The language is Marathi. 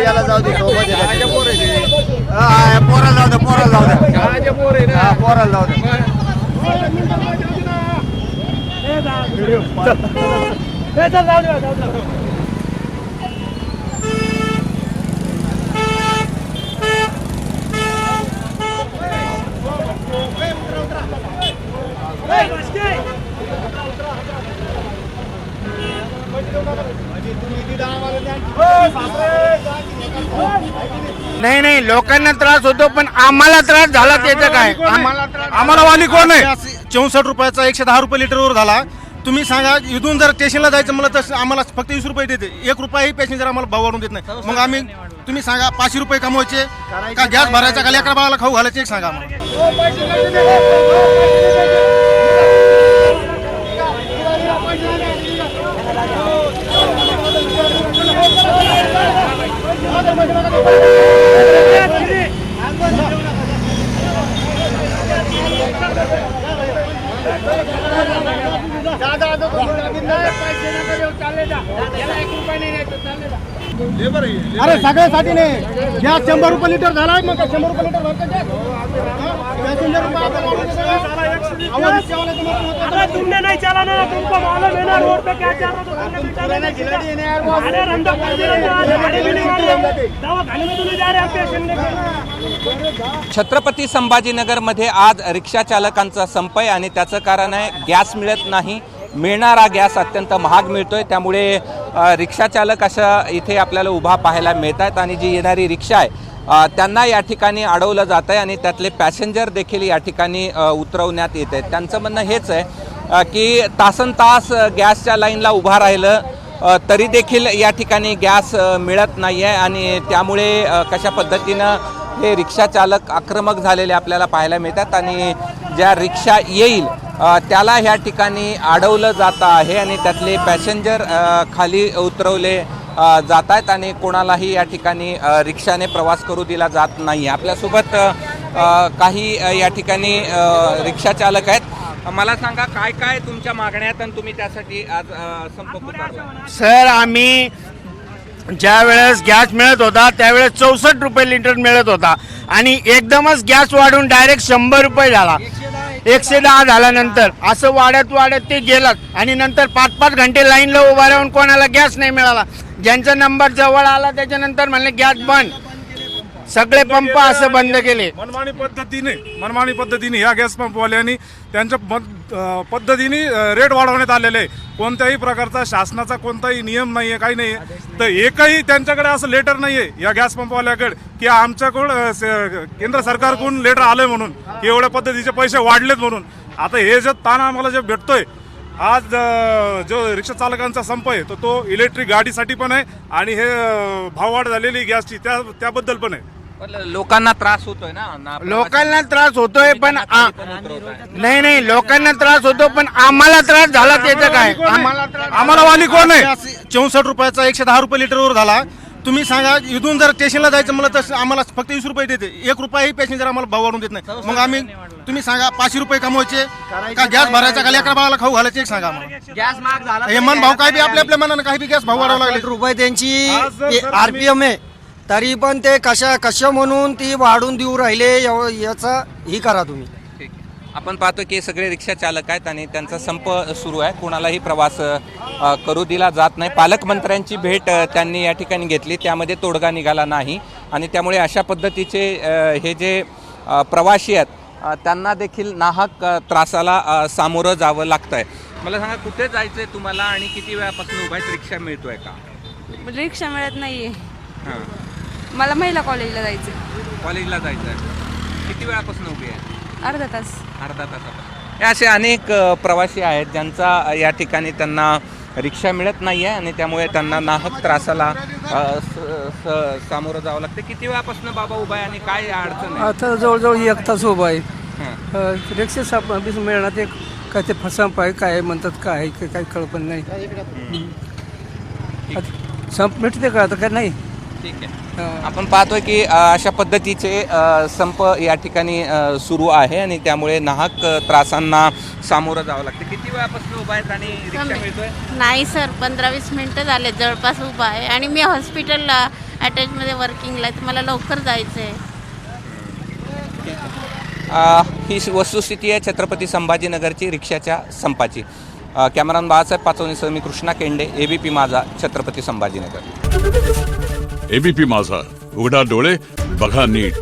याला जाऊ दे पोराला जाऊ दे नाही नाही, लोकांना त्रास होतो पण आम्हाला त्रास झाला त्याचं काय? आम्हाला वाली कोण आहे? 64 रुपयाचा 110 रुपये लिटरवर झाला. तुम्ही सांगा, इथून जर स्टेशनला जायचं मला तर आम्हाला फक्त 20 रुपये देते. 1 रुपयाही पॅसेंजर आम्हाला भाव वाढून देत नाही. मग आम्ही, तुम्ही सांगा, 500 रुपये कमवायचे का गॅस भरायचा का लेकरा बाळाला खाऊ घालायचे? एक सांगा आम्हाला. अरे सगळ्यासाठी नाही, गॅस 100 रुपये लिटर झाला. मग 100 रुपये लिटर तुमने नहीं चलाना, तुमको मालूम है ना रोड पे क्या चल रहा है. छत्रपती संभाजीनगरमध्ये आज रिक्षा चालकांचा संप आहे आणि त्याचं कारण आहे गॅस मिळत नाही. मिळणारा गॅस अत्यंत महाग मिळतोय, त्यामुळे रिक्षा चालक अशा इथे आपल्याला उभा पाहायला मिळत आहेत आणि जी येणारी रिक्षा आहे त्यांना या ठिकाणी अडवलं जात आहे आणि त्यातले पॅसेंजर देखील या ठिकाणी उतरवण्यात येत आहेत. त्यांचं म्हणणं हेच आहे की तासनतास गॅसच्या लाईनला उभा राहिलं तरी देखील या ठिकाणी गॅस मिळत नाही आहे आणि त्यामुळे कशा पद्धतीनं हे रिक्षा चालक आक्रमक झालेले आपल्याला पाहायला मिळतात आणि ज्या रिक्षा येईल त्याला ह्या ठिकाणी अडवलं जात आहे आणि त्यातले पॅसेंजर खाली उतरवले जात आहेत आणि कोणालाही या ठिकाणी रिक्षाने प्रवास करू दिला जात नाही. आपल्यासोबत काही या ठिकाणी रिक्षा चालक आहेत. मला सांगा, काय काय तुमच्या मागण्या आहेत आणि तुम्ही त्यासाठी आज संप पुकारला? सर, आम्ही ज्या वेळेस गॅस मिळत होता त्यावेळेस 64 रुपये लिटर मिळत होता आणि एकदमच गॅस वाढून डायरेक्ट 100 रुपये झाला. 110 झाल्यानंतर असं वाढत ते गेलं आणि नंतर 5-5 घंटे लाईनला उभा राहून कोणाला गॅस नाही मिळाला. ज्यांचा नंबर जवळ आला त्याच्यानंतर म्हणले गॅस बंद. सगळे पंप असं बंद केले मनमानी पद्धतीने या गॅस पंपवाल्यांनी त्यांच्या पद्धतीने रेट वाढवण्यात आलेले आहे. कोणत्याही प्रकारचा शासनाचा कोणताही नियम नाहीये, काही नाहीये. तर एकही त्यांच्याकडे असं लेटर नाहीये या गॅस पंपवाल्याकडे की आमच्याकडून केंद्र सरकारकडून लेटर आलंय म्हणून की एवढ्या पद्धतीचे पैसे वाढलेत म्हणून. आता हे जे ताण आम्हाला जे भेटतोय आज, जो रिक्षा चालकांचा संप आहे तो इलेक्ट्रिक गाडीसाठी पण आहे आणि हे भाववाढ झालेली गॅसची त्याबद्दल पण आहे. लोकांना त्रास होतोय ना, लोकांना त्रास होतोय पण नाही, लोकांना त्रास होतो पण आम्हाला त्रास झाला त्याचं काय? आम्हाला वाली कोण आहे? 64 रुपयाचा 110 रुपये लिटरवर झाला. तुम्ही सांगा, इथून जर स्टेशनला जायचं मला तर आम्हाला फक्त 20 रुपये देते. 1 रुपयाही पॅसेंजर आम्हाला भाव वाढून देत नाही. मग आम्ही, तुम्ही सांगा, 500 रुपये कमवायचे का गॅस भरायचा का लेकरा बाळाला खाऊ घालायचे? एक सांगा आम्हाला. गॅस महाग झाला, हे मन भाव काय बी आपल्या मनानं काही बी गॅस भाव वाढवला लागले. रुपये त्यांची RPM आहे, तरी पण ते कशा म्हणून ती वाढून देऊ राहिले याचा ही करा तुम्ही. आपण पाहतो की सगळे रिक्षा चालक आहेत आणि त्यांचा संप सुरू आहे. कोणालाही प्रवास करू दिला जात नाही. पालकमंत्र्यांची भेट त्यांनी या ठिकाणी घेतली, त्यामध्ये तोडगा निघाला नाही आणि त्यामुळे अशा पद्धतीचे हे जे प्रवासी आहेत त्यांना देखील नाहक त्रासाला सामोरं जावं लागतं आहे. मला सांगा, कुठे जायचं आहे तुम्हाला आणि किती वेळापासून उभा आहे? रिक्षा मिळतोय का? रिक्षा मिळत नाहीये. मला महिला कॉलेजला जायचं. कॉलेजला जायचं आहे. किती वेळापासून उभी आहे? अर्धा तास. हे असे अनेक प्रवासी आहेत ज्यांचा या ठिकाणी त्यांना रिक्षा मिळत नाही आहे आणि त्यामुळे त्यांना नाहक त्रासाला सामोरं जावं लागतं. किती वेळापासून बाबा उभा आहे आणि काय अडचण आहे? आता जवळजवळ 1 तास उभा आहे. रिक्षा मिळणार, काय ते फसंप आहे काय म्हणतात काय आहे काही कळ पण नाही. संप मिटते का आता काय नाही. ठीक आहे. हा. आपण पाहतोय की अशा पद्धतीचे संप या ठिकाणी सुरू आहे आणि त्यामुळे नाहक त्रासांना सामोरं जावं लागतं. किती वेळापासून उभा आहेत आणि रिक्षा मिळतोय? नाही सर, 15-20 मिनटं झाले जवळपास उभा आहे आणि मी हॉस्पिटलला अटॅचमध्ये वर्किंगला आहे, तर मला लवकर जायचं आहे. ही वस्तुस्थिती आहे छत्रपती संभाजीनगरची रिक्षाच्या संपाची. कॅमेरामन बाळासाहेब पाचवणीसह मी कृष्णा केंडे, एबीपी माझा, छत्रपती संभाजीनगर. एबीपी माझा, उघडा डोळे बघा नीट.